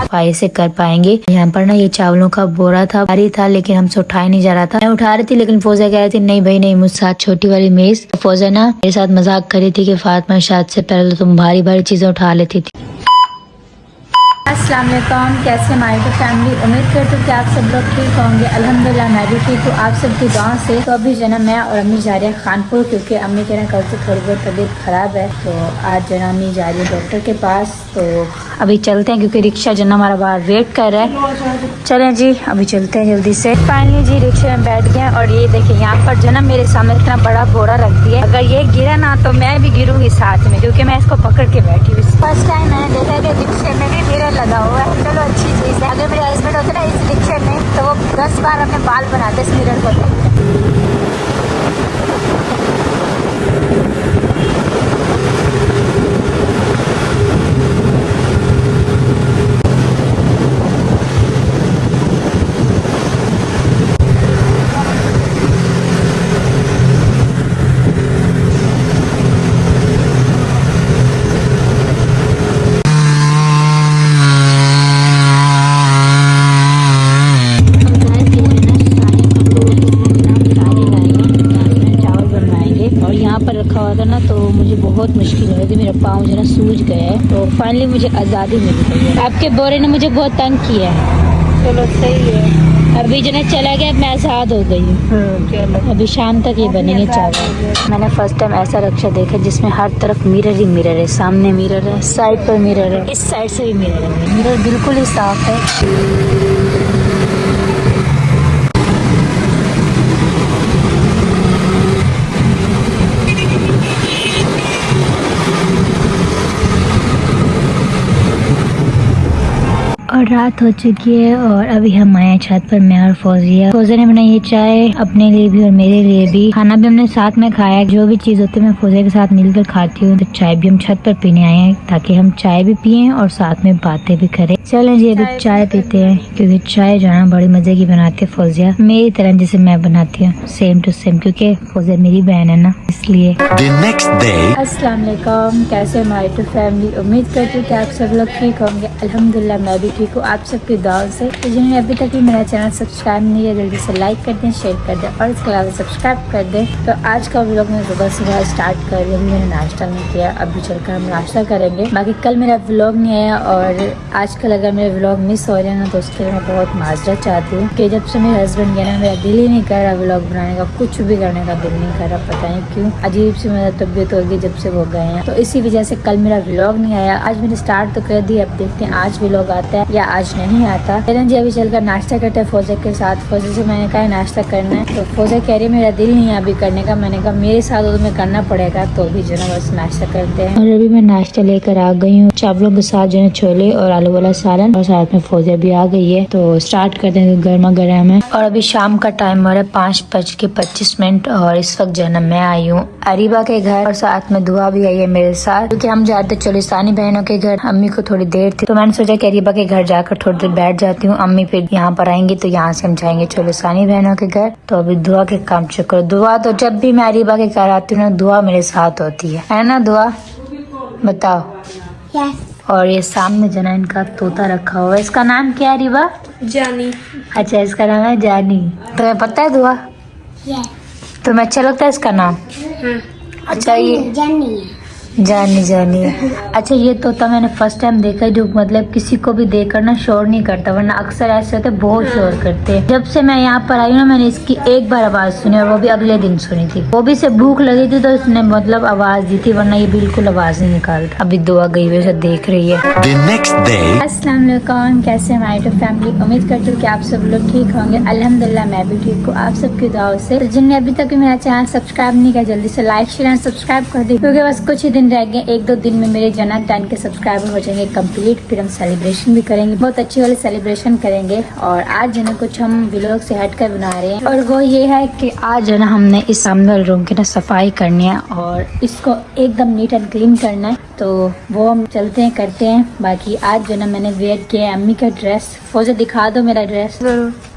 सफाई से कर पाएंगे। यहाँ पर ना ये चावलों का बोरा था, भारी था, लेकिन हमसे उठाया नहीं जा रहा था। मैं उठा रही थी लेकिन फौजा कह रही थी नहीं भाई नहीं, मुझसे साथ छोटी वाली मेज। तो फौजा ना मेरे साथ मजाक करी थी कि फातिमा शायद से पहले तुम भारी भारी चीजें उठा लेती थी। अस्सलाम वालेकुम, कैसे हमारी तो फैमिली, उम्मीद करती हूँ कि आप सब लोग ठीक होंगे। अल्हम्दुलिल्लाह मैं भी ठीक हूँ आप सबकी दुआ से। तो अभी जो ना मैं और अम्मी जा रहे हैं खानपुर, क्योंकि अम्मी के ना कल से थोड़ी बहुत तबीयत खराब है। तो आज जो ना अम्मी जा रही है डॉक्टर के पास। तो अभी चलते हैं क्योंकि रिक्शा जो ना हमारा बाहर वेट कर रहा है। चलें जी अभी चलते हैं जल्दी से। फाइनली जी रिक्शे में बैठ गए और ये देखिए यहाँ पर जो ना मेरे सामने इतना बड़ा बोरा रख दिया। अगर ये गिरा ना तो मैं भी गिरूंगी साथ में, क्योंकि मैं इसको पकड़ के बैठी हूँ। फर्स्ट टाइम मैंने देखा कि रिक्शे में भी मिरर लगा हुआ है। चलो अच्छी चीज़ है। अगर मेरे हस्बैंड होते ना इस रिक्शे में तो वो 10 बार अपने बाल बनाते इस मिरर को देख के। ना तो मुझे बहुत मुश्किल हो रही थी, मेरा पाँव जो ना सूज गया है। तो फाइनली मुझे आज़ादी मिल गई है। आपके बोरे ने मुझे बहुत तंग किया है। चलो सही है, अभी जो ना चला गया मैं आज़ाद हो गई हूँ। अभी शाम तक ये बनेंगे चावल। मैंने फर्स्ट टाइम ऐसा रिक्शा देखा जिसमें हर तरफ मिरर ही मिरर है। सामने मिरर है, साइड पर मिरर है, इस साइड से भी मिरर है। मिरर बिल्कुल ही साफ है। और रात हो चुकी है और अभी हम आए छत पर। मैं और फौजिया, फौजिया ने बनाई है चाय अपने लिए भी और मेरे लिए भी। खाना भी हमने साथ में खाया। जो भी चीज होती है मैं फौजिया के साथ मिलकर खाती हूँ। तो चाय भी हम छत पर पीने आए हैं ताकि हम चाय भी पिए और साथ में बातें भी करें। चलें जी अभी चाय पीते हैं, क्योंकि चाय जो है बड़ी मजे की बनाती है फौजिया, मेरी तरह जैसे मैं बनाती हूँ, सेम टू सेम, क्योंकि फौजिया मेरी बहन है ना, इसलिए। अस्सलाम वालेकुम, कैसे हमारी तो फैमिली, उम्मीद करती हूँ कि आप सब लोग ठीक होंगे। अल्हम्दुलिल्लाह मैं भी ठीक हूँ आप सबकी दुआ से। तो जिन्होंने अभी तक भी मेरा चैनल सब्सक्राइब नहीं किया जल्दी से लाइक कर दें, शेयर कर दें और इसके अलावा सब्सक्राइब कर दें। तो आज का व्लॉग मैं सुबह सुबह स्टार्ट कर रही हूँ। मैंने नाश्ता नहीं किया, अभी चलकर हम नाश्ता करेंगे। बाकी कल मेरा व्लॉग नहीं आया और आजकल अगर मेरे व्लॉग मिस हो रहे हैं ना तो उसके लिए मैं बहुत माजरत चाहती हूँ कि जब से मेरे हस्बैंड गया ना मेरा दिल ही नहीं कर रहा व्लॉग बनाने का, कुछ भी करने का दिल नहीं कर रहा। पता नहीं क्यों, अजीब सी मेरा तबीयत होगी जब से वो गए हैं। तो इसी वजह से कल मेरा व्लॉग नहीं आया। आज मैंने स्टार्ट तो कर दी, अब देखते हैं आज व्लॉग आता है या आज नहीं आता। किरण जी अभी चलकर नाश्ता करते हैं फौजा के साथ। फौजा से मैंने कहा नाश्ता करना है, तो फौजा कह रही मेरा दिल नहीं है अभी करने का। मैंने कहा मेरे साथ तो तुम्हें करना पड़ेगा। तो अभी जो है बस नाश्ता करते हैं। और अभी मैं नाश्ता लेकर आ गई हूँ, चावलों के साथ जो है छोले और आलू वाला सालन, और साथ में फौजा भी आ गई है। तो स्टार्ट करते हैं गर्मा गर्म है। और अभी शाम का टाइम हो रहा है 5:25 और इस वक्त जो है मैं आई हूँ अरीबा के घर और साथ में दुआ भी आई है मेरे साथ, क्योंकि हम जाते चोलिस्तानी बहनों के घर। अम्मी को थोड़ी देर थी तो मैंने सोचा कि अरीबा के घर जाकर थोड़ी देर बैठ जाती हूँ। अम्मी फिर यहाँ पर आएंगी तो यहाँ से हम जाएंगे चोलिस्तानी बहनों के घर। तो अभी दुआ के काम चक्कर, दुआ तो जब भी मैं अरीबा के घर आती हूँ ना दुआ मेरे साथ होती है ना दुआ, बताओ। yes. और ये सामने जना इनका तोता रखा हुआ है, इसका नाम क्या है अरीबा? जानी। अच्छा इसका नाम है जानी। तुम्हें पता है दुआ? yes. तुम्हें अच्छा लगता है इसका नाम? हाँ। अच्छा ये जानी है। जानी जानी है। अच्छा ये तोता मैंने फर्स्ट टाइम देखा है जो मतलब किसी को भी देखकर ना शोर नहीं करता, वरना अक्सर ऐसे होते बहुत शोर करते हैं। जब से मैं यहाँ पर आई हूँ ना मैंने इसकी एक बार आवाज सुनी और वो भी अगले दिन सुनी थी। वो भी से भूख लगी थी तो इसने मतलब आवाज दी थी, वरना ये बिल्कुल आवाज नहीं निकालता। अभी दुआ गई हुई देख रही है। अस्सलाम वालेकुम, कैसे हमारी तो फैमिली, उम्मीद करती हूँ कि आप सब लोग ठीक होंगे। अल्हम्दुलिल्लाह मैं भी ठीक हूँ आप सबकी दुआ से। तो जिनने अभी तक मेरा चैनल सब्सक्राइब नहीं किया जल्दी से लाइक शेयर एंड सब्सक्राइब कर दी, क्योंकि बस कुछ ही दिन रह गए। 1-2 दिन में मेरे जन्नत 10 के सब्सक्राइबर हो जाएंगे कंप्लीट। फिर हम सेलिब्रेशन भी करेंगे, बहुत अच्छी वाली सेलिब्रेशन करेंगे। और आज जो ना कुछ हम व्लॉग से हटकर बना रहे हैं, और वो ये है कि आज जो ना हमने इस सामने वाले रूम की ना सफाई करनी है और इसको एकदम नीट एंड क्लीन करना है। तो वो हम चलते हैं करते हैं। बाकी आज जो ना मैंने वेयर किया है अम्मी का ड्रेस। फौजा दिखा दो मेरा ड्रेस।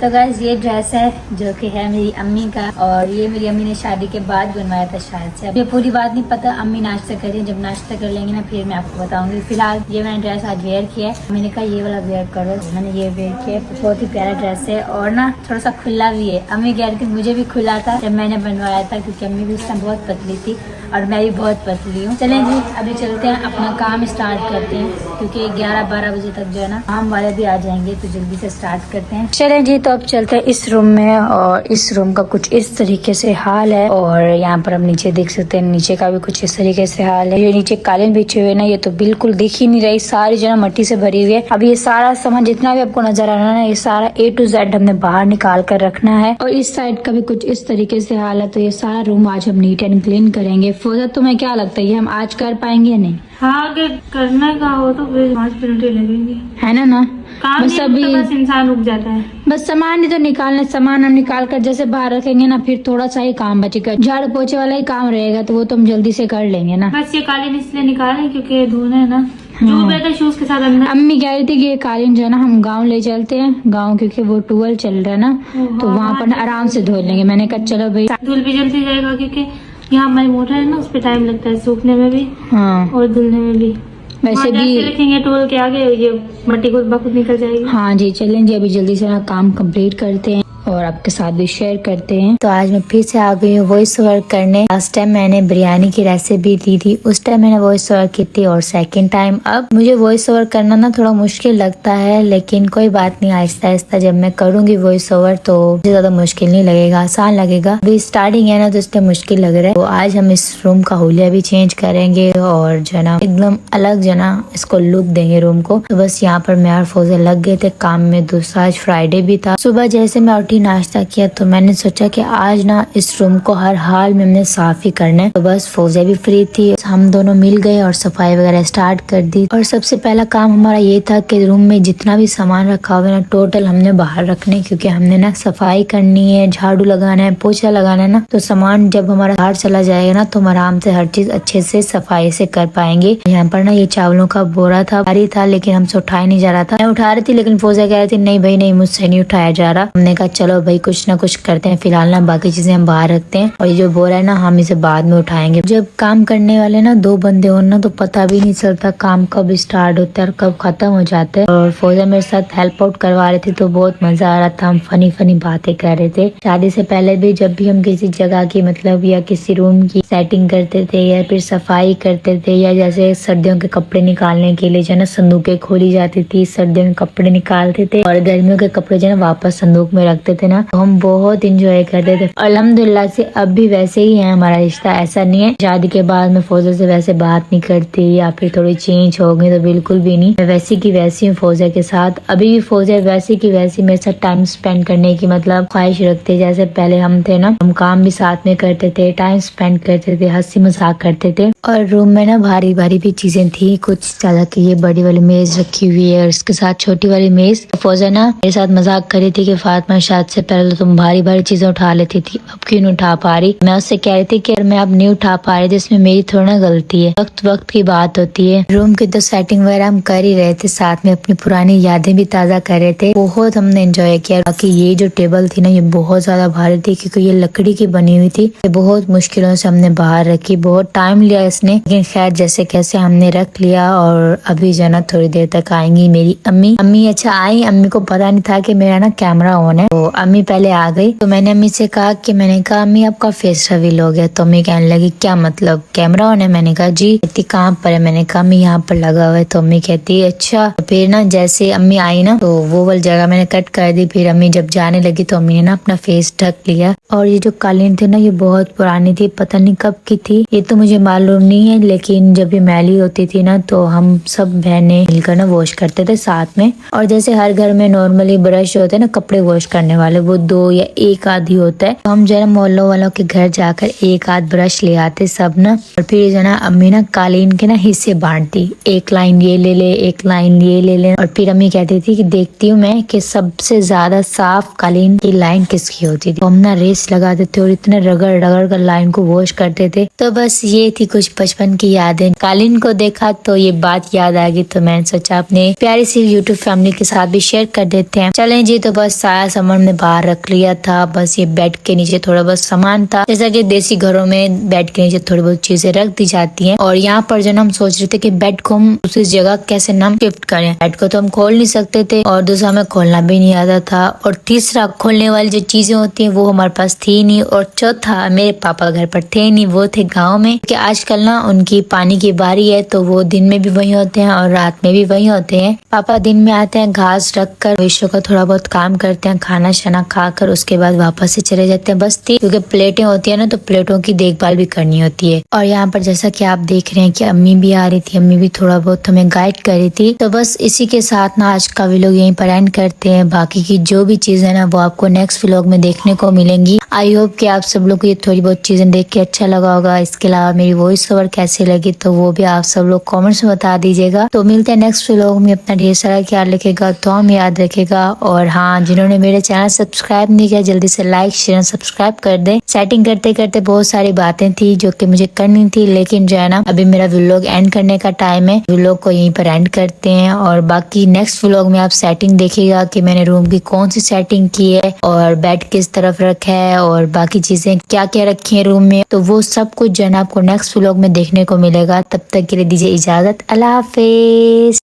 तो गाइस ये ड्रेस है जो कि है मेरी अम्मी का, और ये मेरी अम्मी ने शादी के बाद बनवाया था शायद से। अब ये पूरी बात नहीं पता, अम्मी नाश्ता कर रही है, जब नाश्ता कर लेंगे ना फिर मैं आपको बताऊंगी। फिलहाल ये मैंने ड्रेस आज वेयर किया है, मैंने कहा ये वाला वेयर करो, मैंने ये वेयर किया है। बहुत ही प्यारा ड्रेस है और ना थोड़ा सा खुला भी है। अम्मी कह रही थी मुझे भी खुला था जब मैंने बनवाया था, क्योंकि अम्मी भी उस टाइम बहुत पतली थी और मैं भी बहुत पतली हूँ। चलें जी अभी चलते हैं, अपना काम स्टार्ट करते हैं, क्योंकि 11-12 बजे तक जो है ना काम वाले भी आ जाएंगे, तो जल्दी से स्टार्ट करते हैं। चलें जी, तो अब चलते हैं इस रूम में, और इस रूम का कुछ इस तरीके से हाल है। और यहाँ पर हम नीचे देख सकते हैं, नीचे का भी कुछ इस तरीके से हाल है। ये नीचे कालीन बिछे हुए ना, ये तो बिल्कुल दिख ही नहीं रही, सारी जो है मट्टी से भरी हुई है। अब ये सारा सामान जितना भी आपको नजर आ रहा है ना, ये सारा A to Z हमने बाहर निकाल कर रखना है। और इस साइड का भी कुछ इस तरीके से हाल है। तो ये सारा रूम आज हम नीट एंड क्लीन करेंगे। फौजा तुम्हें क्या लगता है ये हम आज कर पाएंगे या नहीं? हाँ, अगर करने का हो तो फिर 5 मिनट ही लगेंगे, है ना काम बस नहीं अभी तो बस इंसान रुक जाता है। बस सामान ही तो निकालना, सामान हम निकाल कर जैसे बाहर रखेंगे ना, फिर थोड़ा सा ही काम बचेगा, झाड़ू पोछे वाला ही काम रहेगा, तो वो तो हम जल्दी से कर लेंगे ना। बस ये कालीन इसलिए निकालें क्योंकि धोना है ना, जो बैठा शूज के साथ अंदर। अम्मी कह रही थी कि ये कालीन जो है ना हम गांव ले चलते हैं, गांव क्योंकि वो ट्यूबवेल चल रहा है ना, तो वहाँ पर ना आराम से धो लेंगे। मैंने कहा चलो भाई, धुल भी जल्दी जाएगा क्योंकि यहाँ हमारी मोटर है ना, उस पर टाइम लगता है सूखने में भी हाँ और धुलने में भी। वैसे भी रखेंगे टोल के आगे, ये मट्टी खुद ब खुद निकल जाएगी। हाँ जी, चलें जी अभी जल्दी से ना काम कंप्लीट करते हैं और आपके साथ भी शेयर करते हैं। तो आज मैं फिर से आ गई हूँ वॉइस ओवर करने। लास्ट टाइम मैंने बिरयानी की रेसिपी दी थी, उस टाइम मैंने वॉइस ओवर की थी, और सेकंड टाइम अब मुझे वॉइस ओवर करना ना थोड़ा मुश्किल लगता है, लेकिन कोई बात नहीं, आहिस्ता आहिस्ता जब मैं करूंगी वॉइस ओवर तो मुझे ज्यादा मुश्किल नहीं लगेगा, आसान लगेगा। अभी स्टार्टिंग है ना तो इसलिए मुश्किल लग रहा है। तो आज हम इस रूम का हुलिया भी चेंज करेंगे और जो है ना एकदम अलग जो है ना इसको लुक देंगे रूम को। तो बस यहाँ पर मैं और फौजा लग गए थे काम में। दूसरा आज फ्राइडे भी था। सुबह जैसे मैं उठी नाश्ता किया तो मैंने सोचा कि आज ना इस रूम को हर हाल में हमने साफ ही करना है। तो बस फौजा भी फ्री थी, हम दोनों मिल गए और सफाई वगैरह स्टार्ट कर दी। और सबसे पहला काम हमारा ये था कि रूम में जितना भी सामान रखा हुआ है ना टोटल हमने बाहर रखने, क्योंकि हमने ना सफाई करनी है, झाड़ू लगाना है, पोछा लगाना है ना। तो सामान जब हमारा बाहर चला जाएगा ना तो हम आराम से हर चीज अच्छे से सफाई से कर पाएंगे। यहाँ पर ना ये चावलों का बोरा था, भारी था, लेकिन हमसे उठाया नहीं जा रहा था। मैं उठा रही थी लेकिन फौजा कह रही थी नहीं भाई नहीं, मुझसे नहीं उठाया जा रहा। हमने कहा चलो भाई कुछ ना कुछ करते हैं, फिलहाल ना बाकी चीजें हम बाहर रखते हैं और ये जो बोरा है ना हम इसे बाद में उठाएंगे। जब काम करने वाले ना 2 बंदे हो ना तो पता भी नहीं चलता काम कब स्टार्ट होता है और कब खत्म हो जाता है। और फौजा मेरे साथ हेल्प आउट करवा रहे थे तो बहुत मजा आ रहा था, हम फनी फनी बातें कर रहे थे। शादी से पहले भी जब भी हम किसी जगह की मतलब या किसी रूम की सेटिंग करते थे या फिर सफाई करते थे, या जैसे सर्दियों के कपड़े निकालने के लिए जो ना संदूकें खोली जाती थी, सर्दियों के कपड़े निकालते थे और गर्मियों के कपड़े जो ना वापस संदूक में रखते थे ना, तो हम बहुत इंजॉय करते थे। अल्हम्दुलिल्लाह से अब भी वैसे ही है हमारा रिश्ता, ऐसा नहीं है शादी के बाद मैं फौजा से वैसे बात नहीं करती या फिर थोड़ी चेंज हो गई, तो बिल्कुल भी नहीं। मैं वैसी की वैसी हूँ फौजा के साथ, अभी भी फौजा वैसी की वैसी मेरे साथ टाइम स्पेंड करने की मतलब ख्वाहिश रखते। जैसे पहले हम थे ना, हम काम भी साथ में करते थे, टाइम स्पेंड करते थे, हंसी मजाक करते थे। और रूम में ना भारी भारी भी चीजें थी, कुछ ज्यादा की ये बड़ी वाली मेज रखी हुई है और इसके साथ छोटी वाली मेज। फौजा ना मेरे साथ मजाक कर रही थी कि फातिमा शादी से पहले तो तुम भारी भारी चीजें उठा लेती थी, अब क्यों नहीं उठा पा रही। मैं उससे कह रही थी कि मैं अब नहीं उठा पा रही थी, इसमें मेरी थोड़ा ना गलती है, वक्त वक्त की बात होती है। रूम की तो सेटिंग वगैरह हम कर ही रहे थे, साथ में अपनी पुरानी यादें भी ताजा कर रहे थे, बहुत हमने एंजॉय किया। बाकी ये जो टेबल थी ना ये बहुत ज्यादा भारी थी क्योंकि ये लकड़ी की बनी हुई थी, ये बहुत मुश्किलों से हमने बाहर रखी, बहुत टाइम लिया इसने, लेकिन खैर जैसे कैसे हमने रख लिया। और अभी जो ना थोड़ी देर तक आएंगी मेरी अम्मी। अच्छा आई, अम्मी को पता नहीं था कि मेरा ना कैमरा ऑन है, तो अम्मी पहले आ गई। तो मैंने अम्मी से कहा कि मैंने कहा अम्मी आपका फेस रिवील हो गया। तो अम्मी कहने लगी क्या मतलब कैमरा ऑन है? मैंने कहा जी। कहती कहाँ पर है? मैंने कहा अम्मी यहाँ पर लगा हुआ है। तो अम्मी कहती अच्छा। तो फिर ना जैसे अम्मी आई ना तो वो वाली जगह मैंने कट कर दी। फिर अम्मी जब जाने लगी तो अम्मी ने ना अपना फेस ढक लिया। और ये जो कालीन थी ना ये बहुत पुरानी थी, पता नहीं कब की थी, ये तो मुझे मालूम नहीं है, लेकिन जब ये मैली होती थी ना तो हम सब बहनें मिलकर ना वॉश करते थे साथ में। और जैसे हर घर में नॉर्मली ब्रश होते हैं ना कपड़े वॉश करने वाले, वो 2 या 1 आध ही होता है, तो हम जरा मोहल्लों वालों के घर जाकर 1 आध ब्रश ले आते सब ना। और फिर जो ना अम्मी ना कालीन के ना हिस्से बांटती, 1 लाइन ये ले ले, 1 लाइन ये ले ले। और फिर अम्मी कहती थी कि देखती हूँ मैं कि सबसे ज्यादा साफ कालीन की लाइन किसकी होती थी। तो हम ना रेस ब्रश लगा देते और इतने रगड़ रगड़ कर लाइन को वॉश करते थे। तो बस ये थी कुछ बचपन की यादें। कालीन को देखा तो ये बात याद आ गई, तो मैंने सोचा अपने प्यारी सी यूट्यूब फैमिली के साथ भी शेयर कर देते हैं। चलें जी, तो बस सारा सामान में बाहर रख लिया था। बस ये बेड के नीचे थोड़ा बहुत सामान था, जैसा कि देसी घरों में बेड के नीचे थोड़ी बहुत चीजें रख दी जाती हैं। और यहाँ पर जो हम सोच रहे थे कि बेड को हम दूसरी जगह कैसे हम शिफ्ट करें। बेड को तो हम खोल नहीं सकते थे और दूसरा हमें खोलना भी नहीं आता था, और तीसरा खोलने वाली जो चीजें होती हैं वो हमारे पास थी नहीं, और चौथा मेरे पापा घर पर थे नहीं, वो थे गाँव में। क्योंकि आजकल ना उनकी पानी की बारी है, तो वो दिन में भी वहीं होते हैं और रात में भी वहीं होते हैं। पापा दिन में आते हैं, घास रख कर विश्व का थोड़ा बहुत काम करते हैं, खाना शाना खाकर उसके बाद वापस से चले जाते हैं बस्ती। क्योंकि प्लेटें होती है ना, तो प्लेटों की देखभाल भी करनी होती है। और यहाँ पर जैसा कि आप देख रहे हैं कि अम्मी भी आ रही थी, अम्मी भी थोड़ा बहुत हमें गाइड कर रही थी। तो बस इसी के साथ ना आज का व्लॉग यहीं पर एंड करते हैं। बाकी की जो भी चीज है ना वो आपको नेक्स्ट व्लॉग में देखने को मिलेंगी। आई होप कि आप सब लोग को ये थोड़ी बहुत चीजें देख के अच्छा लगा होगा। इसके अलावा मेरी वॉइस ओवर कैसी लगी तो वो भी आप सब लोग कमेंट्स में बता दीजिएगा। तो मिलते हैं नेक्स्ट व्लॉग में। अपना ढेर सारा ख्याल रखेगा, तो हम याद रखेगा। और हाँ, जिन्होंने मेरे चैनल सब्सक्राइब नहीं किया जल्दी से लाइक शेयर सब्सक्राइब कर दे। सेटिंग करते करते बहुत सारी बातें थी जो कि मुझे करनी थी, लेकिन जो है ना अभी मेरा व्लॉग एंड करने का टाइम है। व्लॉग को यहीं पर एंड करते हैं, और बाकी नेक्स्ट व्लॉग में आप सेटिंग देखिएगा कि मैंने रूम की कौन सी सेटिंग की है और बेड किस तरफ रखा है और बाकी चीजें क्या क्या रखी है रूम में। तो वो सब कुछ जो है ना आपको नेक्स्ट व्लॉग में देखने को मिलेगा। तब तक के लिए दीजिए इजाजत। अल्लाह हाफिज।